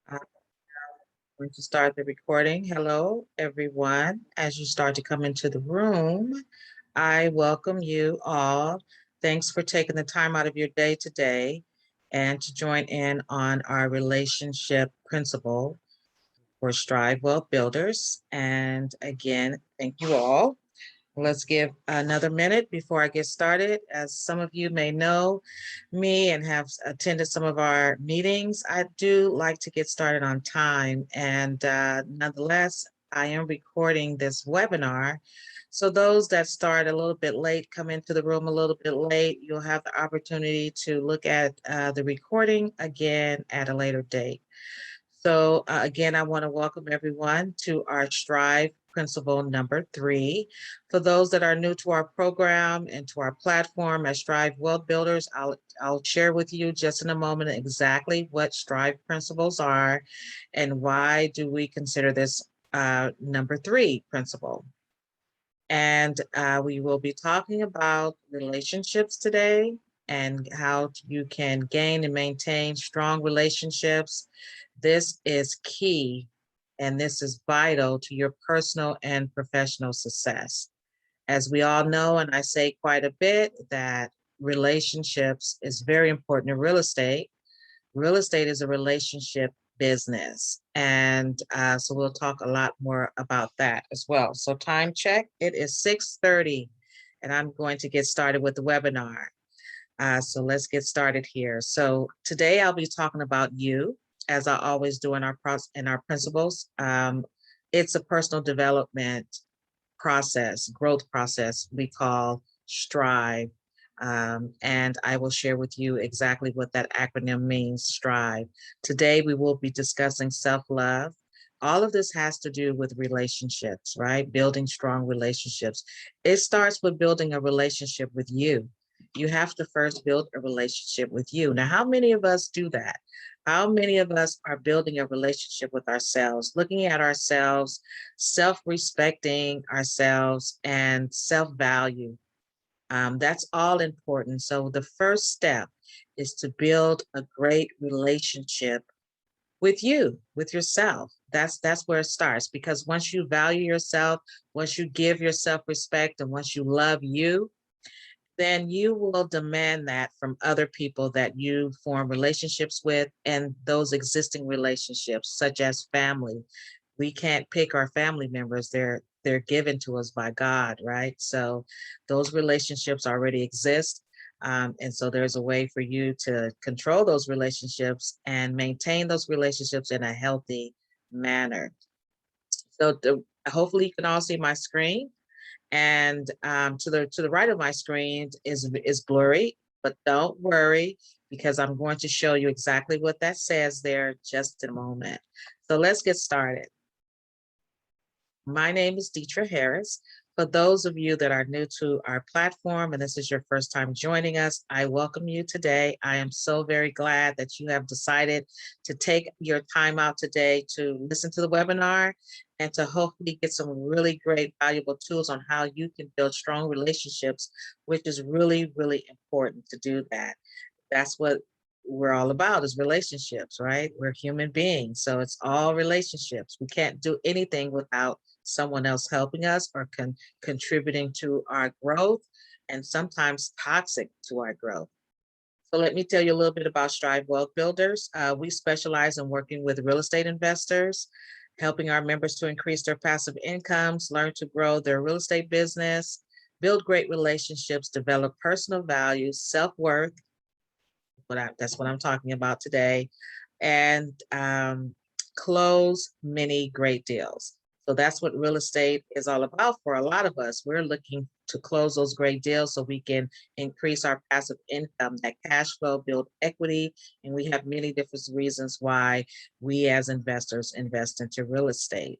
I'm going to start the recording. Hello, everyone. As you start to come into the room, I welcome you all. Thanks for taking the time out of your day today and to join in on our relationship principle for Strive Wealth Builders. And again, thank you all. Let's give another minute before I get started. As some of you may know me and have attended some of our meetings, I do like to get started on time. And nonetheless, I am recording this webinar. So those that start a little bit late, come into the room a little bit late, you'll have the opportunity to look at the recording again at a later date. So again, I want to welcome everyone to our Strive Principle number 3. For those that are new to our program and to our platform as Strive Wealth Builders, I'll share with you just in a moment exactly what Strive Principles are and why do we consider this number 3 principle. And we will be talking about relationships today and how you can gain and maintain strong relationships. This is key and this is vital to your personal and professional success. As we all know, and I say quite a bit, that relationships is very important in real estate. Real estate is a relationship business. And so we'll talk a lot more about that as well. So time check, it is 6:30 and I'm going to get started with the webinar. So let's get started here. So today I'll be talking about you, as I always do in our principles. It's a personal development process, growth process we call STRIVE. And I will share with you exactly what that acronym means, STRIVE. Today, we will be discussing self-love. All of this has to do with relationships, right? Building strong relationships. It starts with building a relationship with you. You have to first build a relationship with you. Now, how many of us do that? How many of us are building a relationship with ourselves, looking at ourselves, self-respecting ourselves, and self-value? That's all important. So the first step is to build a great relationship with you, with yourself. That's where it starts, because once you value yourself, once you give yourself respect, and once you love you, then you will demand that from other people that you form relationships with, and those existing relationships, such as family. We can't pick our family members. They're given to us by God, right? So those relationships already exist. And so there's a way for you to control those relationships and maintain those relationships in a healthy manner. So hopefully you can all see my screen. And to the right of my screen is blurry, but don't worry, because I'm going to show you exactly what that says there just in a moment. So let's get started. My name is Detra Harris. For those of you that are new to our platform and this is your first time joining us, I welcome you today. I am so very glad that you have decided to take your time out today to listen to the webinar and to hopefully get some really great, valuable tools on how you can build strong relationships, which is really, really important to do that. That's what we're all about, is relationships, right? We're human beings, so it's all relationships. We can't do anything without someone else helping us or contributing to our growth, and sometimes toxic to our growth. So let me tell you a little bit about Strive Wealth Builders. We specialize in working with real estate investors, helping our members to increase their passive incomes, learn to grow their real estate business, build great relationships, develop personal values, self-worth. That's what I'm talking about today, and close many great deals. So that's what real estate is all about for a lot of us. We're looking to close those great deals so we can increase our passive income, that cash flow, build equity, and we have many different reasons why we as investors invest into real estate.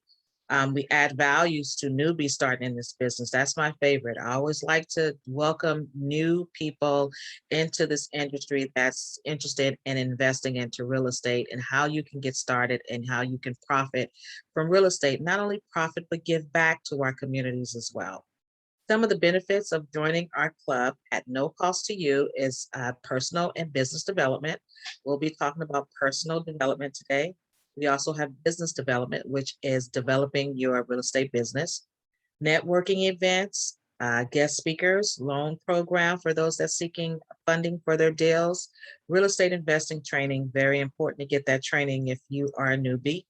We add values to newbies starting in this business. That's my favorite. I always like to welcome new people into this industry that's interested in investing into real estate and how you can get started and how you can profit from real estate. Not only profit, but give back to our communities as well. Some of the benefits of joining our club at no cost to you is personal and business development. We'll be talking about personal development today. We also have business development, which is developing your real estate business, networking events, guest speakers, loan program for those that's seeking funding for their deals, real estate investing training, very important to get that training if you are a newbie,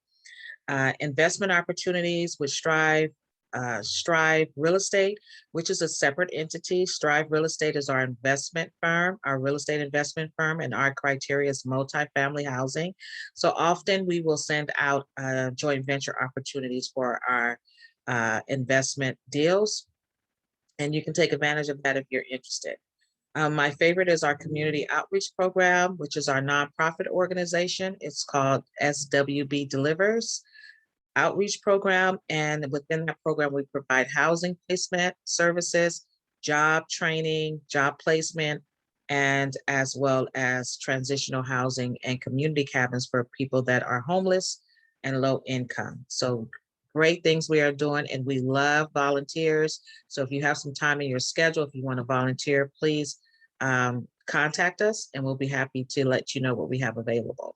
investment opportunities with Strive Real Estate, which is a separate entity. Strive Real Estate is our investment firm, our real estate investment firm, and our criteria is multifamily housing. So often we will send out joint venture opportunities for our investment deals, and you can take advantage of that if you're interested. My favorite is our community outreach program, which is our nonprofit organization. It's called SWB Delivers Outreach Program. And within that program, we provide housing placement services, job training, job placement, and as well as transitional housing and community cabins for people that are homeless and low income. So great things we are doing, and we love volunteers. So if you have some time in your schedule, if you want to volunteer, please contact us and we'll be happy to let you know what we have available.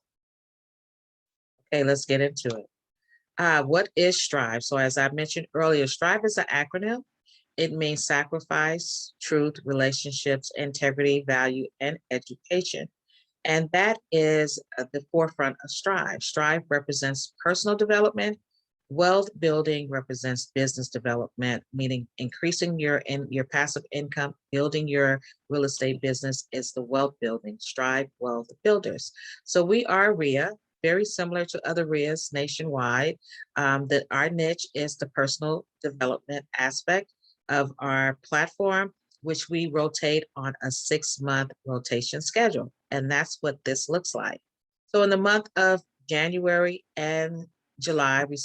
Okay, let's get into it. What is Strive? So as I mentioned earlier, Strive is an acronym. It means sacrifice, truth, relationships, integrity, value, and education. And that is at the forefront of Strive. Strive represents personal development. Wealth building represents business development, meaning increasing your passive income, building your real estate business is the wealth building. Strive Wealth Builders. So we are RIA, very similar to other RIAs nationwide. That our niche is the personal development aspect of our platform, which we rotate on a 6-month rotation schedule. And that's what this looks like. So in the month of January and July, we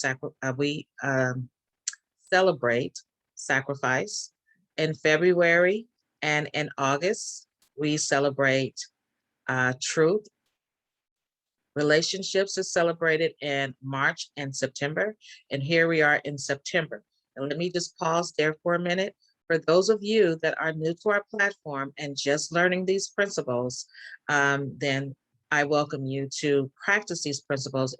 celebrate sacrifice. In February and in August, we celebrate truth. Relationships is celebrated in March and September. And here we are in September. And let me just pause there for a minute. For those of you that are new to our platform and just learning these principles, then I welcome you to practice these principles.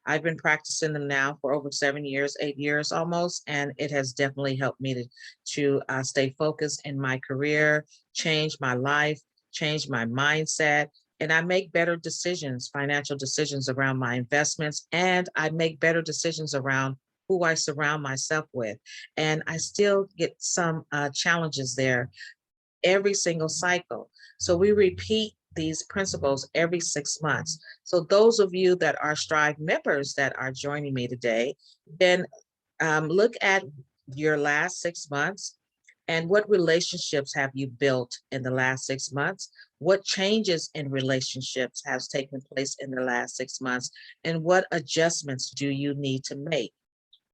I've been practicing them now for over 7 years, 8 years almost, and it has definitely helped me to stay focused in my career, change my life, change my mindset, and I make better decisions, financial decisions around my investments, and I make better decisions around who I surround myself with. And I still get some challenges there every single cycle. So we repeat these principles every 6 months. So those of you that are Strive members that are joining me today, then look at your last 6 months and what relationships have you built in the last 6 months? What changes in relationships has taken place in the last 6 months? And what adjustments do you need to make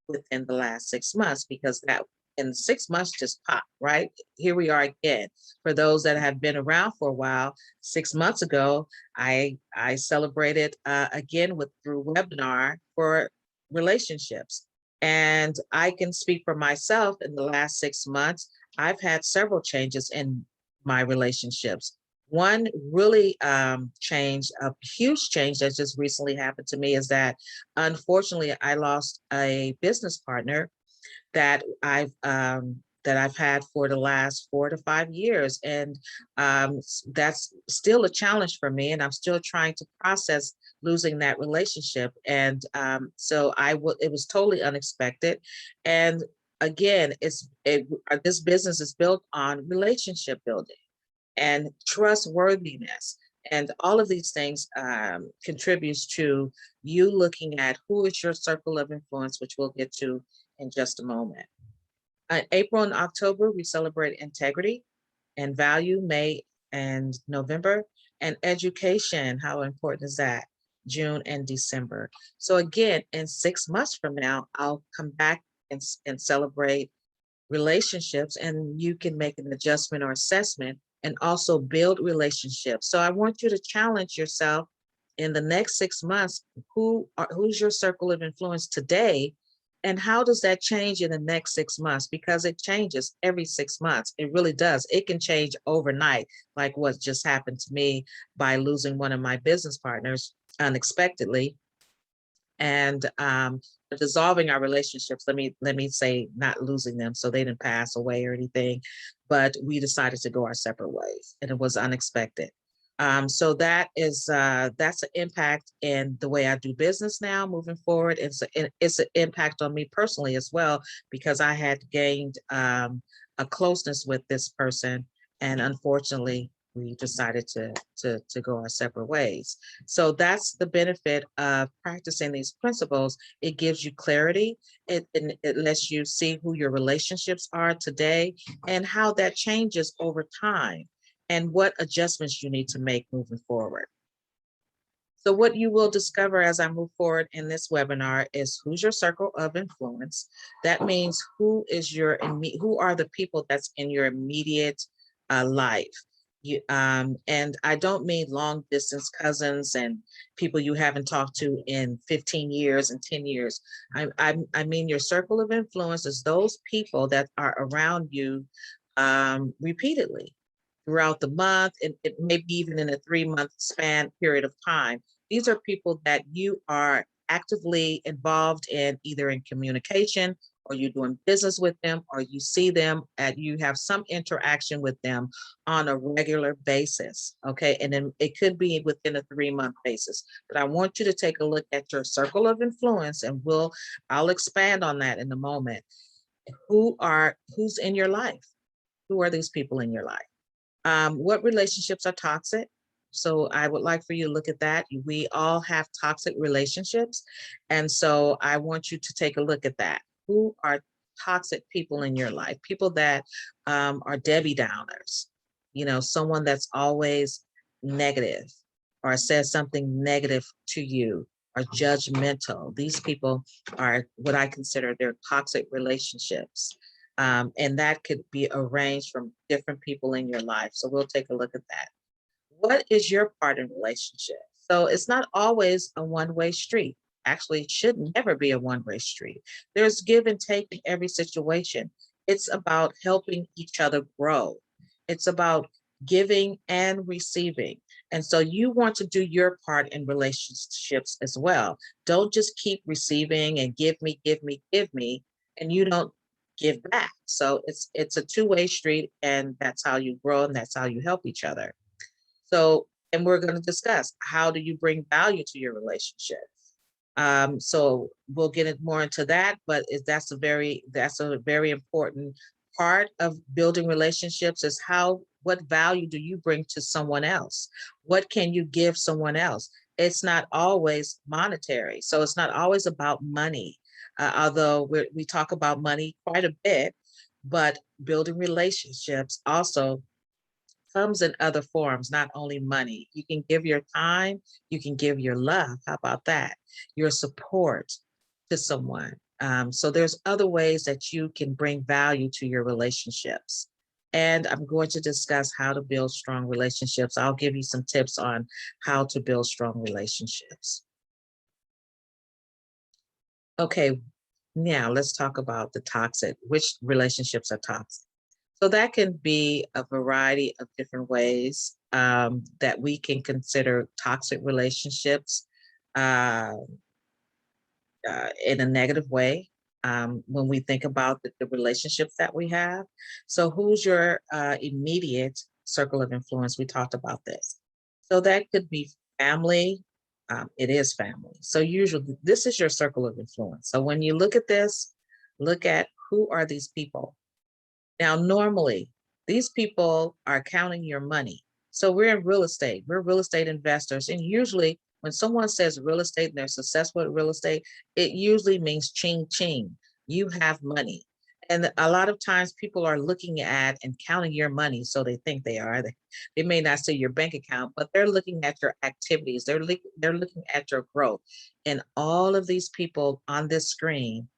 within the last 6 months? Because that in 6 months just popped, right? Here we are again. For those that have been around for a while, 6 months ago, I celebrated again through webinar for relationships. And I can speak for myself in the last 6 months. I've had several changes in my relationships. One really change, a huge change that just recently happened to me is that unfortunately I lost a business partner that I've had for the last 4 to 5 years. And that's still a challenge for me. And I'm still trying to process losing that relationship. And so it was totally unexpected. And again, this business is built on relationship building and trustworthiness. And all of these things contributes to you looking at who is your circle of influence, which we'll get to in just a moment. April and October, we celebrate integrity and value. May and November, and education. How important is that? June and December. So again, in 6 months from now, I'll come back and celebrate relationships, and you can make an adjustment or assessment and also build relationships. So I want you to challenge yourself in the next 6 months. Who's your circle of influence today? And how does that change in the next 6 months? Because it changes every 6 months. It really does. It can change overnight, like what just happened to me by losing one of my business partners unexpectedly. and dissolving our relationships. Let me say, not losing them, so they didn't pass away or anything, but we decided to go our separate ways, and it was unexpected. So that's an impact in the way I do business now moving forward. It's an impact on me personally as well, because I had gained a closeness with this person, and unfortunately we decided to go our separate ways. So that's the benefit of practicing these principles. It gives you clarity. It lets you see who your relationships are today and how that changes over time, and what adjustments you need to make moving forward. So what you will discover as I move forward in this webinar is who's your circle of influence. That means who are the people that's in your immediate life. And I don't mean long distance cousins and people you haven't talked to in 15 years and 10 years. I mean your circle of influence is those people that are around you repeatedly throughout the month, and it may be even in a 3-month span period of time. These are people that you are actively involved in, either in communication, or you're doing business with them, or you see them and you have some interaction with them on a regular basis. Okay. And then it could be within a 3-month basis. But I want you to take a look at your circle of influence, and I'll expand on that in a moment. Who's in your life? Who are these people in your life? What relationships are toxic? So I would like for you to look at that. We all have toxic relationships. And so I want you to take a look at that. Who are toxic people in your life? People that are Debbie Downers, someone that's always negative or says something negative to you, or judgmental. These people are what I consider their toxic relationships. And that could be arranged from different people in your life. So we'll take a look at that. What is your part in relationship? So it's not always a one-way street. Actually, it should never be a one-way street. There's give and take in every situation. It's about helping each other grow. It's about giving and receiving. And so you want to do your part in relationships as well. Don't just keep receiving and give me, and you don't give back. So it's a two-way street, and that's how you grow, and that's how you help each other. So, and we're going to discuss, how do you bring value to your relationship? So we'll get more into that, but that's a very important part of building relationships, is what value do you bring to someone else? What can you give someone else? It's not always monetary. So it's not always about money, although we talk about money quite a bit, but building relationships also comes in other forms, not only money. You can give your time, you can give your love. How about that? Your support to someone. So there's other ways that you can bring value to your relationships. And I'm going to discuss how to build strong relationships. I'll give you some tips on how to build strong relationships. Okay, now let's talk about which relationships are toxic. So that can be a variety of different ways that we can consider toxic relationships in a negative way when we think about the relationships that we have. So who's your immediate circle of influence? We talked about this. So that could be family. It is family. So usually this is your circle of influence. So when you look at this, look at who are these people. Now, normally, these people are counting your money. So we're in real estate. We're real estate investors. And usually when someone says real estate and they're successful at real estate, it usually means ching ching. You have money. And a lot of times people are looking at and counting your money. So they think they are. They may not see your bank account, but they're looking at your activities. They're looking at your growth. And all of these people on this screen,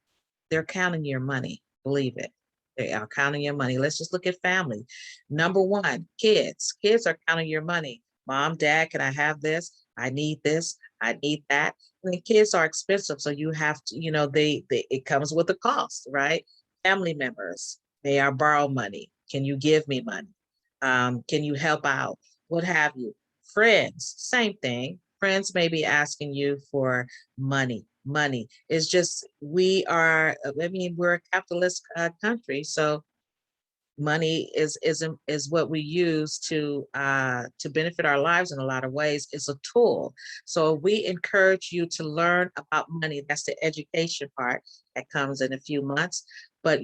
they're counting your money. Believe it. They are counting your money. Let's just look at family. Number one, kids. Kids are counting your money. Mom, dad, can I have this? I need this. I need that. And the kids are expensive, so you have to, it comes with a cost, right? Family members, they are borrow money. Can you give me money? Can you help out? What have you? Friends, same thing. friends may be asking you for money. Money is just, we're a capitalist country, so money is what we use to benefit our lives in a lot of ways. It's a tool. So we encourage you to learn about money. That's the education part that comes in a few months. But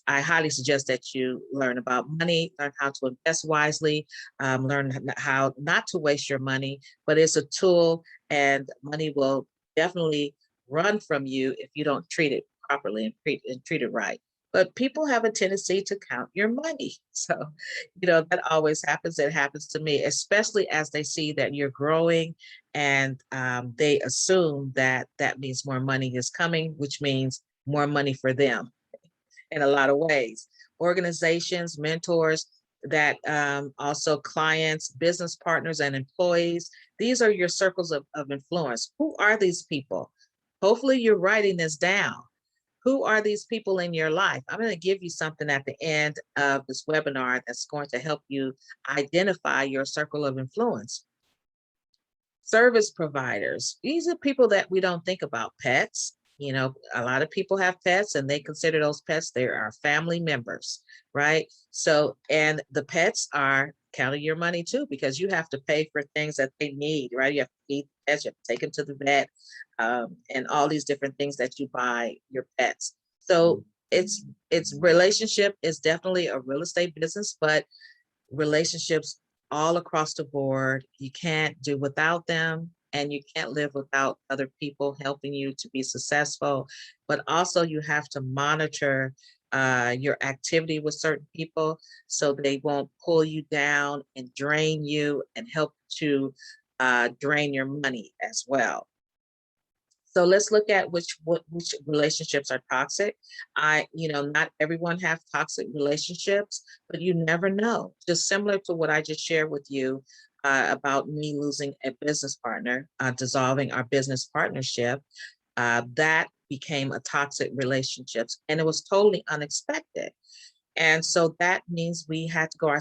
I highly suggest that you learn about money, learn how to invest wisely, learn how not to waste your money. But it's a tool, and money will definitely run from you if you don't treat it properly and treat it right. But people have a tendency to count your money. So, that always happens. It happens to me, especially as they see that you're growing, and they assume that that means more money is coming, which means more money for them in a lot of ways. Organizations, mentors, that also clients, business partners, and employees. These are your circles of influence. Who are these people? Hopefully you're writing this down. Who are these people in your life? I'm going to give you something at the end of this webinar that's going to help you identify your circle of influence. Service providers. These are people that we don't think about. Pets. A lot of people have pets, and they consider those pets, they are family members, right? So, and the pets are counting your money too, because you have to pay for things that they need, right? You have to feed pets, you have to take them to the vet, and all these different things that you buy your pets. So it's relationship is definitely a real estate business, but relationships all across the board, you can't do without them, and you can't live without other people helping you to be successful. But also you have to monitor your activity with certain people, so they won't pull you down and drain you and help to drain your money as well. So let's look at which relationships are toxic. Not everyone have toxic relationships, but you never know. Just similar to what I just shared with you about me losing a business partner, dissolving our business partnership, that became a toxic relationship, and it was totally unexpected. And so that means we had to go our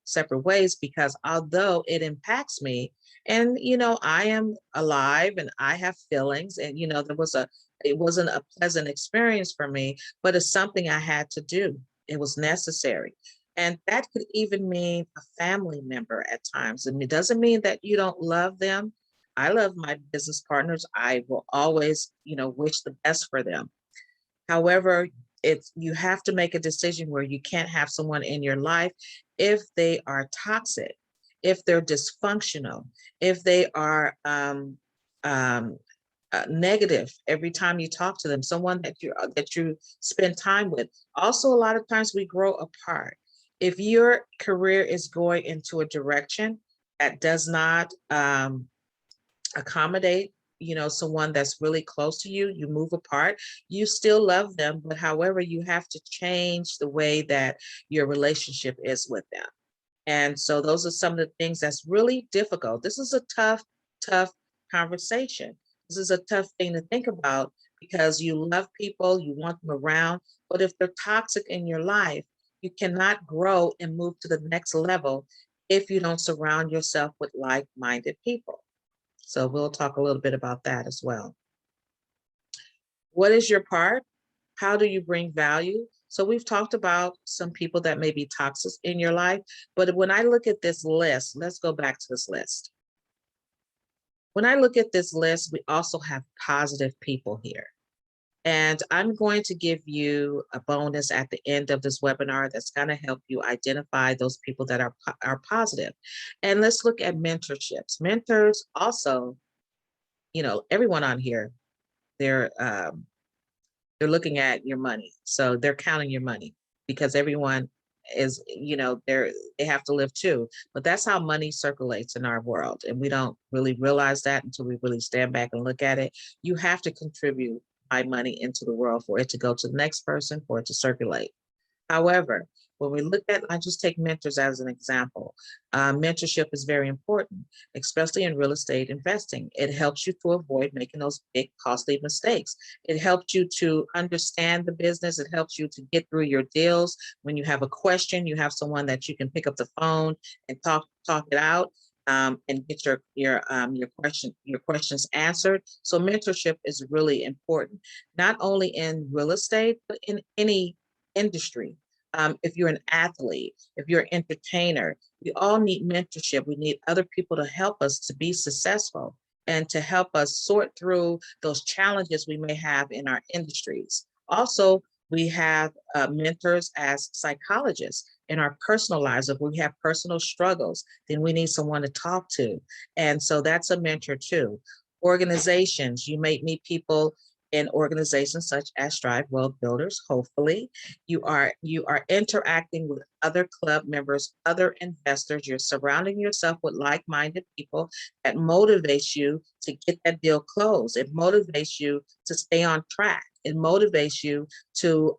separate ways, because although it impacts me, and I am alive and I have feelings, and it wasn't a pleasant experience for me, but it's something I had to do. It was necessary. And that could even mean a family member at times. And it doesn't mean that you don't love them. I love my business partners. I will always, wish the best for them. However, you have to make a decision where you can't have someone in your life if they are toxic, if they're dysfunctional, if they are negative every time you talk to them, someone that you spend time with. Also, a lot of times we grow apart. If your career is going into a direction that does not accommodate someone that's really close to you, you move apart. You still love them, but however, you have to change the way that your relationship is with them. And so those are some of the things that's really difficult. This is a tough conversation. This is a tough thing to think about, because you love people, you want them around, but if they're toxic in your life, you cannot grow and move to the next level if you don't surround yourself with like-minded people. So we'll talk a little bit about that as well. What is your part? How do you bring value? So we've talked about some people that may be toxic in your life, but when I look at this list, let's go back to this list. When I look at this list, we also have positive people here. And I'm going to give you a bonus at the end of this webinar that's going to help you identify those people that are positive. And let's look at mentorships. Mentors also, everyone on here, they're looking at your money. So they're counting your money, because everyone is, they have to live too. But that's how money circulates in our world. And we don't really realize that until we really stand back and look at it. You have to contribute my money into the world for it to go to the next person, for it to circulate. However, when we look at, I just take mentors as an example. Mentorship is very important, especially in real estate investing. It helps you to avoid making those big costly mistakes. It helps you to understand the business. It helps you to get through your deals. When you have a question, you have someone that you can pick up the phone and talk it out. and get your questions answered. So mentorship is really important, not only in real estate, but in any industry. If you're an athlete, if you're an entertainer, we all need mentorship. We need other people to help us to be successful and to help us sort through those challenges we may have in our industries. Also, we have mentors as psychologists in our personal lives. If we have personal struggles, then we need someone to talk to. And so that's a mentor too. Organizations, you may meet people in organizations such as Strive Wealth Builders. Hopefully, you are interacting with other club members, other investors. You're surrounding yourself with like-minded people that motivates you to get that deal closed. It motivates you to stay on track. It motivates you to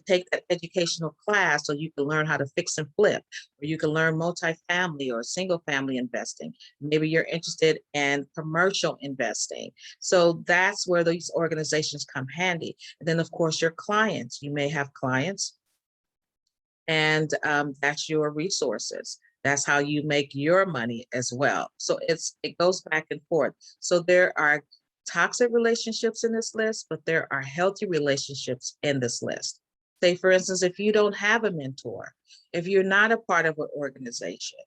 take that educational class so you can learn how to fix and flip, or you can learn multifamily or single family investing. Maybe you're interested in commercial investing. So that's where these organizations come handy. And then, of course, your clients. You may have clients, and that's your resources. That's how you make your money as well. So it goes back and forth. So there are toxic relationships in this list, but there are healthy relationships in this list. Say, for instance, if you don't have a mentor, if you're not a part of an organization,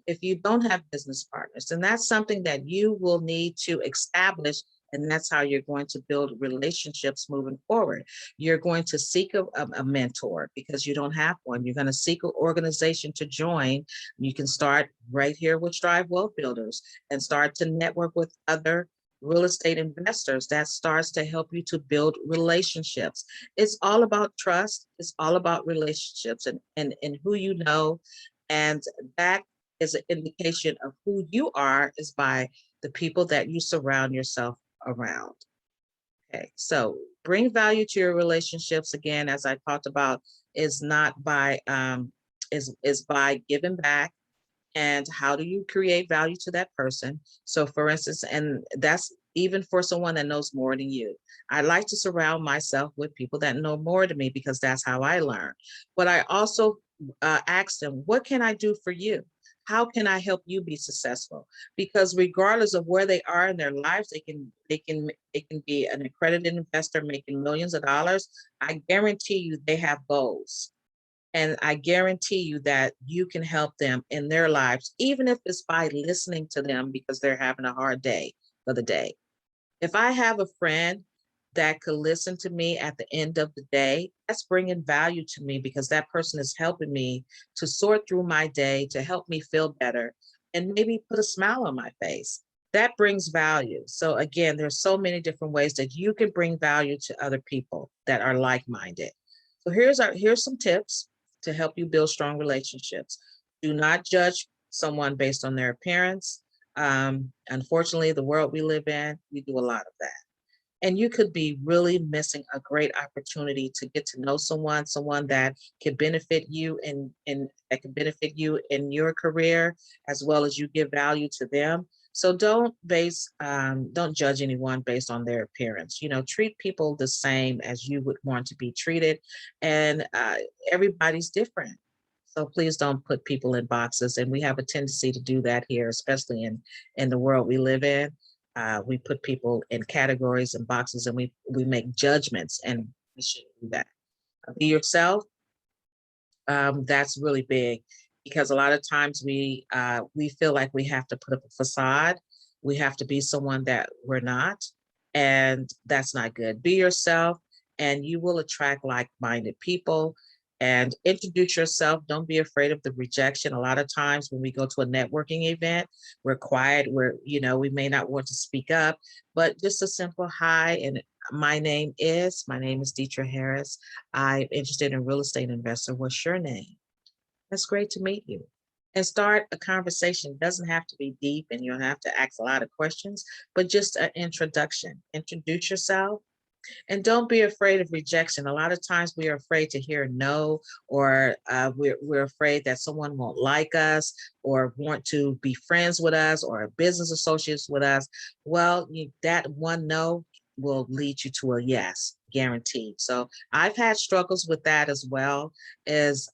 if you don't have business partners, then that's something that you will need to establish. And that's how you're going to build relationships moving forward. You're going to seek a mentor because you don't have one. You're going to seek an organization to join. You can start right here with Strive Wealth Builders and start to network with other real estate investors. That starts to help you to build relationships. It's all about trust. It's all about relationships and who you know. And that is an indication of who you are, is by the people that you surround yourself around. Okay, so bring value to your relationships. Again, as I talked about, is not by is by giving back. And how do you create value to that person? So for instance, and that's even for someone that knows more than you. I like to surround myself with people that know more than me because that's how I learn. But I also ask them, what can I do for you? How can I help you be successful? Because regardless of where they are in their lives, they can be an accredited investor making millions of dollars. I guarantee you they have goals. And I guarantee you that you can help them in their lives, even if it's by listening to them because they're having a hard day for the day. If I have a friend that could listen to me at the end of the day, that's bringing value to me because that person is helping me to sort through my day, to help me feel better, and maybe put a smile on my face. That brings value. So again, there's so many different ways that you can bring value to other people that are like-minded. So here's some tips to help you build strong relationships. Do not judge someone based on their appearance. Unfortunately, the world we live in, we do a lot of that. And you could be really missing a great opportunity to get to know someone that can benefit you and that can benefit you in your career, as well as you give value to them. So don't judge anyone based on their appearance. Treat people the same as you would want to be treated, and everybody's different. So please don't put people in boxes, and we have a tendency to do that here, especially in the world we live in. We put people in categories and boxes, and we make judgments, and we shouldn't do that. Be yourself. That's really big, because a lot of times we feel like we have to put up a facade. We have to be someone that we're not, and that's not good. Be yourself, and you will attract like-minded people. And introduce yourself. Don't be afraid of the rejection. A lot of times when we go to a networking event, we're quiet. We may not want to speak up, but just a simple hi and my name is Detra Harris. I'm interested in real estate investor. What's your name? That's great to meet you. And start a conversation. It doesn't have to be deep and you don't have to ask a lot of questions, but just an introduction. Introduce yourself. And don't be afraid of rejection. A lot of times we are afraid to hear no, or we're afraid that someone won't like us or want to be friends with us or business associates with us. Well, that one no will lead you to a yes, guaranteed. So I've had struggles with that as well. Is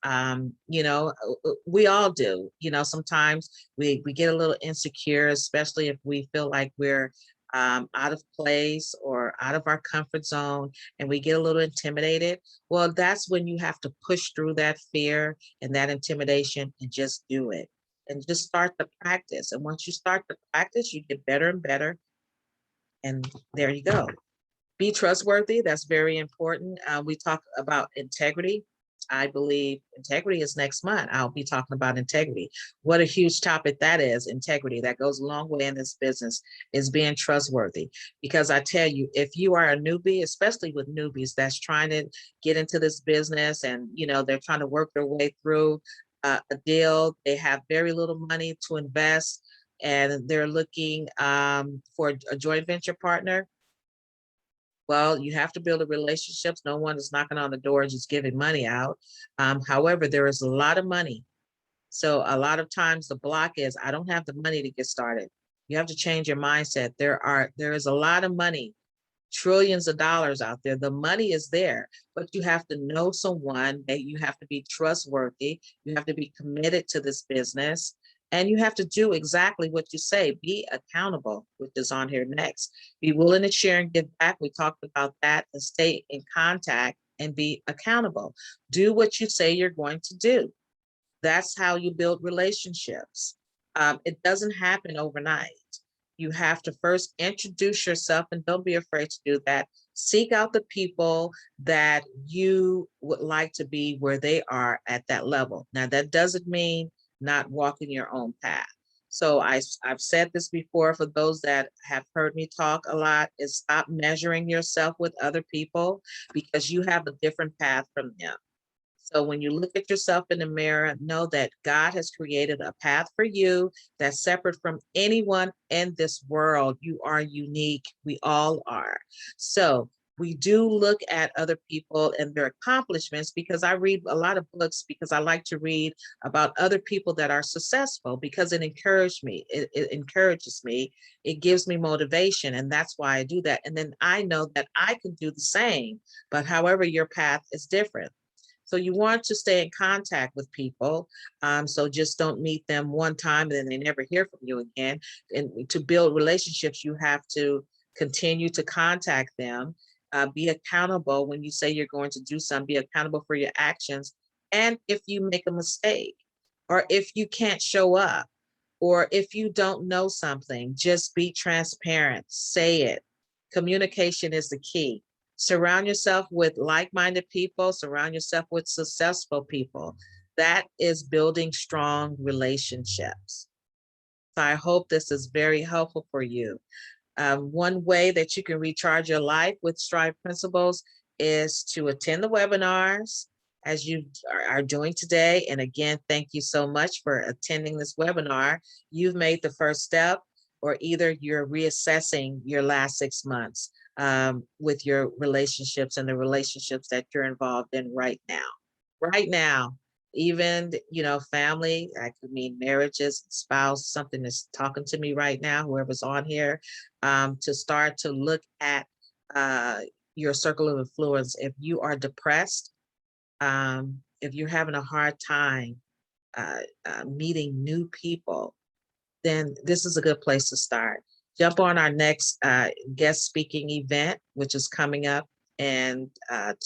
we all do. Sometimes we get a little insecure, especially if we feel like we're out of place or out of our comfort zone, and we get a little intimidated. Well, that's when you have to push through that fear and that intimidation and just do it and just start the practice. And once you start the practice, you get better and better. And there you go. Be trustworthy. That's very important. We talk about integrity. I believe integrity is next month. I'll be talking about integrity. What a huge topic that is, integrity. That goes a long way in this business, is being trustworthy. Because I tell you, if you are a newbie, especially with newbies that's trying to get into this business and, they're trying to work their way through a deal, they have very little money to invest and they're looking for a joint venture partner. Well, you have to build a relationships. No one is knocking on the door just giving money out. However, there is a lot of money. So a lot of times the block is, I don't have the money to get started. You have to change your mindset. There is a lot of money, trillions of dollars out there. The money is there, but you have to know someone, that you have to be trustworthy. You have to be committed to this business. And you have to do exactly what you say. Be accountable, which is on here next. Be willing to share and give back. We talked about that, and stay in contact and be accountable. Do what you say you're going to do. That's how you build relationships. It doesn't happen overnight. You have to first introduce yourself, and don't be afraid to do that. Seek out the people that you would like to be where they are at that level. Now, that doesn't mean not walking your own path. So I've said this before, for those that have heard me talk a lot, is stop measuring yourself with other people, because you have a different path from them. So when you look at yourself in the mirror, know that God has created a path for you that's separate from anyone in this world. You are unique. We all are. So we do look at other people and their accomplishments, because I read a lot of books, because I like to read about other people that are successful, because it encourages me. It encourages me. It gives me motivation. And that's why I do that. And then I know that I can do the same, but however, your path is different. So you want to stay in contact with people. So just don't meet them one time and then they never hear from you again. And to build relationships, you have to continue to contact them. Be accountable when you say you're going to do something. Be accountable for your actions. And if you make a mistake, or if you can't show up, or if you don't know something, just be transparent. Say it. Communication is the key. Surround yourself with like-minded people. Surround yourself with successful people. That is building strong relationships. So I hope this is very helpful for you. One way that you can recharge your life with Strive Principles is to attend the webinars, as you are doing today. And again, thank you so much for attending this webinar. You've made the first step, or either you're reassessing your last 6 months with your relationships and the relationships that you're involved in right now. Right now, even, family, I could mean marriages, spouse, something that's talking to me right now, whoever's on here, to start to look at your circle of influence. If you are depressed, if you're having a hard time meeting new people, then this is a good place to start. Jump on our next guest speaking event, which is coming up in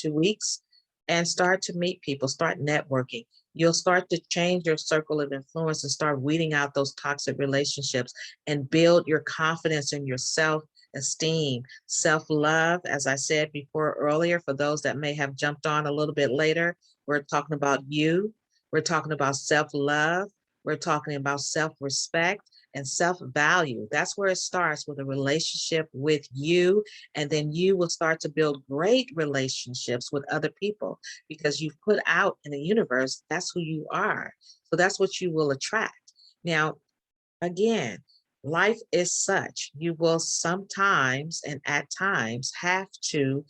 2 weeks, and start to meet people, start networking. You'll start to change your circle of influence and start weeding out those toxic relationships and build your confidence in your self-esteem, self-love. As I said before earlier, for those that may have jumped on a little bit later, we're talking about you. We're talking about self-love. We're talking about self-respect and self-value. That's where it starts, with a relationship with you. And then you will start to build great relationships with other people, because you've put out in the universe, that's who you are. So that's what you will attract. Now, again, life is such, you will sometimes and at times have to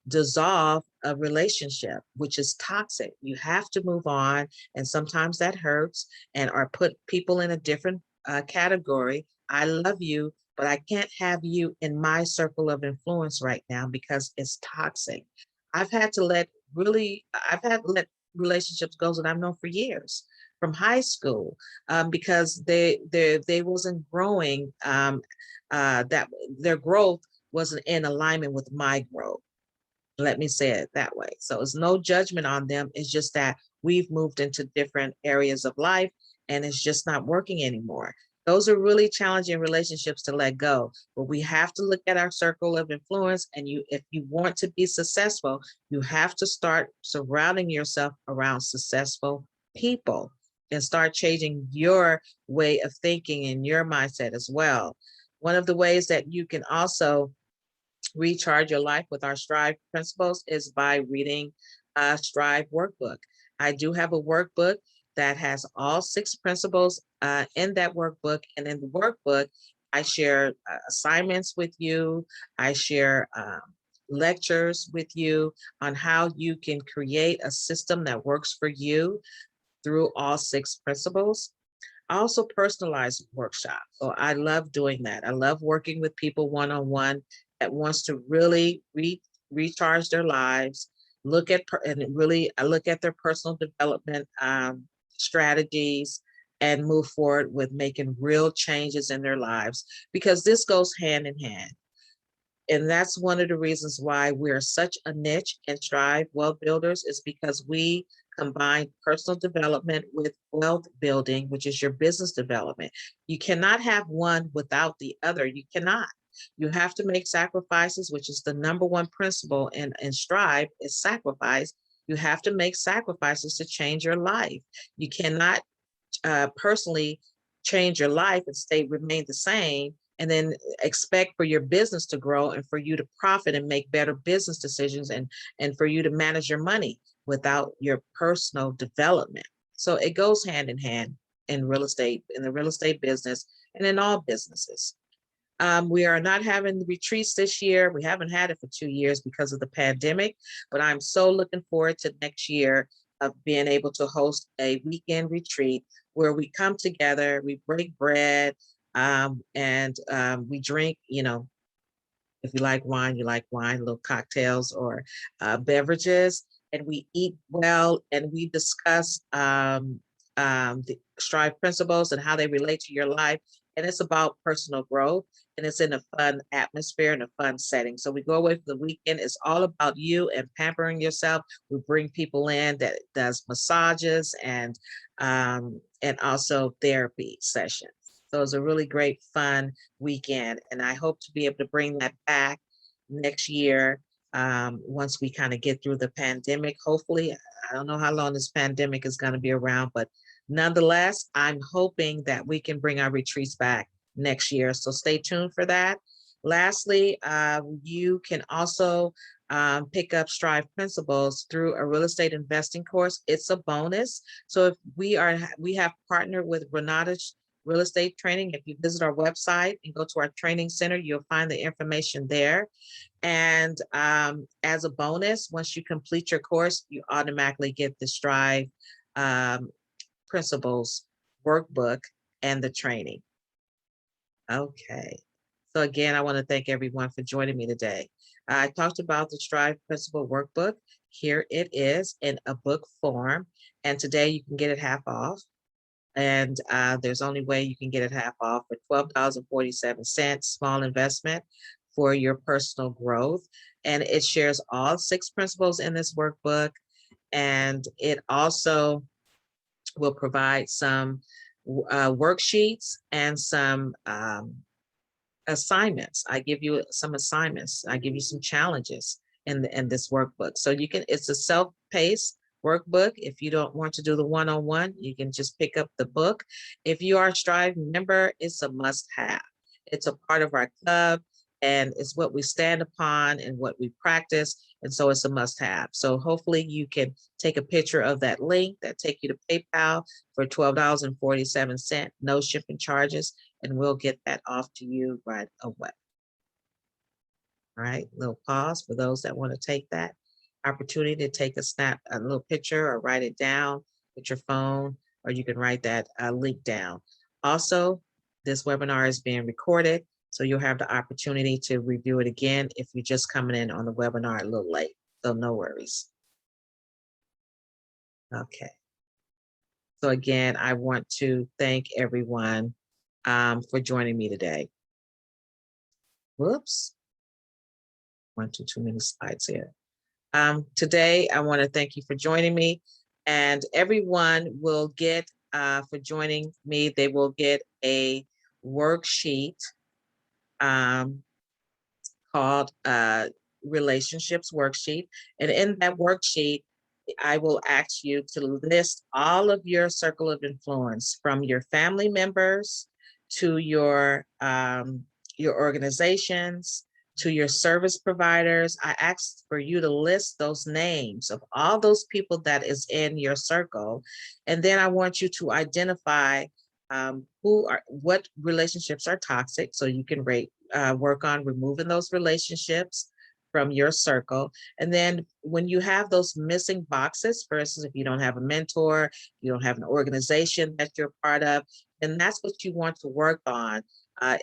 dissolve a relationship, which is toxic. You have to move on. And sometimes that hurts, and or put people in a different category. I love you, but I can't have you in my circle of influence right now because it's toxic. I've had to let relationships go that I've known for years from high school, because they wasn't growing, that their growth wasn't in alignment with my growth. Let me say it that way. So it's no judgment on them. It's just that we've moved into different areas of life and it's just not working anymore. Those are really challenging relationships to let go. But we have to look at our circle of influence. And if you want to be successful, you have to start surrounding yourself around successful people and start changing your way of thinking and your mindset as well. One of the ways that you can also recharge your life with our Strive principles is by reading a Strive workbook. I do have a workbook that has all 6 principles in that workbook. And in the workbook, I share assignments with you. I share lectures with you on how you can create a system that works for you through all 6 principles. I also personalize workshops. So I love doing that. I love working with people one-on-one that wants to really recharge their lives, I look at their personal development strategies and move forward with making real changes in their lives, because this goes hand in hand. And that's one of the reasons why we're such a niche in Strive Wealth Builders, is because we combine personal development with wealth building, which is your business development. You cannot have one without the other. You cannot. You have to make sacrifices, which is the number one principle in Strive, is sacrifice. You have to make sacrifices to change your life. You cannot personally change your life and remain the same and then expect for your business to grow and for you to profit and make better business decisions and for you to manage your money without your personal development. So it goes hand in hand in real estate, in the real estate business, and in all businesses. We are not having the retreats this year. We haven't had it for 2 years because of the pandemic, but I'm so looking forward to next year of being able to host a weekend retreat where we come together, we break bread, and we drink, if you like wine, little cocktails or beverages, and we eat well, and we discuss the Strive principles and how they relate to your life. And it's about personal growth, and it's in a fun atmosphere and a fun setting. So we go away for the weekend. It's all about you and pampering yourself. We bring people in that does massages and also therapy sessions. So it's a really great, fun weekend. And I hope to be able to bring that back next year, once we kind of get through the pandemic. Hopefully, I don't know how long this pandemic is going to be around, but nonetheless, I'm hoping that we can bring our retreats back next year. So stay tuned for that. Lastly, you can also pick up Strive principles through a real estate investing course. It's a bonus. So if we have partnered with Renata's Real Estate Training. If you visit our website and go to our training center, you'll find the information there. And as a bonus, once you complete your course, you automatically get the Strive principles workbook and the training. Okay. So again, I want to thank everyone for joining me today. I talked about the Strive principle workbook. Here it is in a book form. And today you can get it half off. And there's only way you can get it half off for $12.47, small investment for your personal growth. And it shares all 6 principles in this workbook. And it also will provide some worksheets and some assignments. I give you some assignments. I give you some challenges in this workbook. So it's a self-paced workbook. If you don't want to do the one-on-one, you can just pick up the book. If you are a Strive member, it's a must-have. It's a part of our club, and it's what we stand upon and what we practice. And so it's a must-have. So hopefully you can take a picture of that link that take you to PayPal for $12.47, no shipping charges, and we'll get that off to you right away. All right, little pause for those that want to take that opportunity to take a little picture or write it down with your phone, or you can write that link down. Also, this webinar is being recorded. So you'll have the opportunity to review it again if you're just coming in on the webinar a little late. So no worries. Okay. So again, I want to thank everyone for joining me today. Whoops. One, too many slides here. Today, I want to thank you for joining me, and everyone will get, for joining me, they will get a worksheet called Relationships Worksheet. And in that worksheet, I will ask you to list all of your circle of influence, from your family members to your organizations, to your service providers. I asked for you to list those names of all those people that is in your circle. And then I want you to identify what relationships are toxic, so you can work on removing those relationships from your circle. And then when you have those missing boxes, for instance, if you don't have a mentor, you don't have an organization that you're part of, then that's what you want to work on,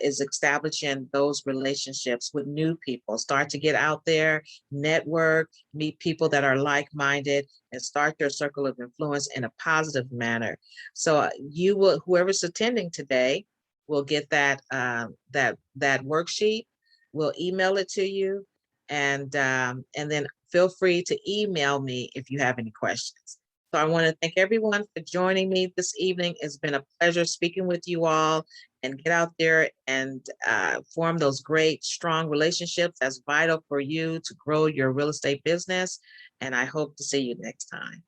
is establishing those relationships with new people. Start to get out there, network, meet people that are like-minded, and start your circle of influence in a positive manner. So you will, whoever's attending today, will get that that worksheet. We'll email it to you, and then feel free to email me if you have any questions. So I want to thank everyone for joining me this evening. It's been a pleasure speaking with you all, and get out there and form those great, strong relationships. That's vital for you to grow your real estate business. And I hope to see you next time.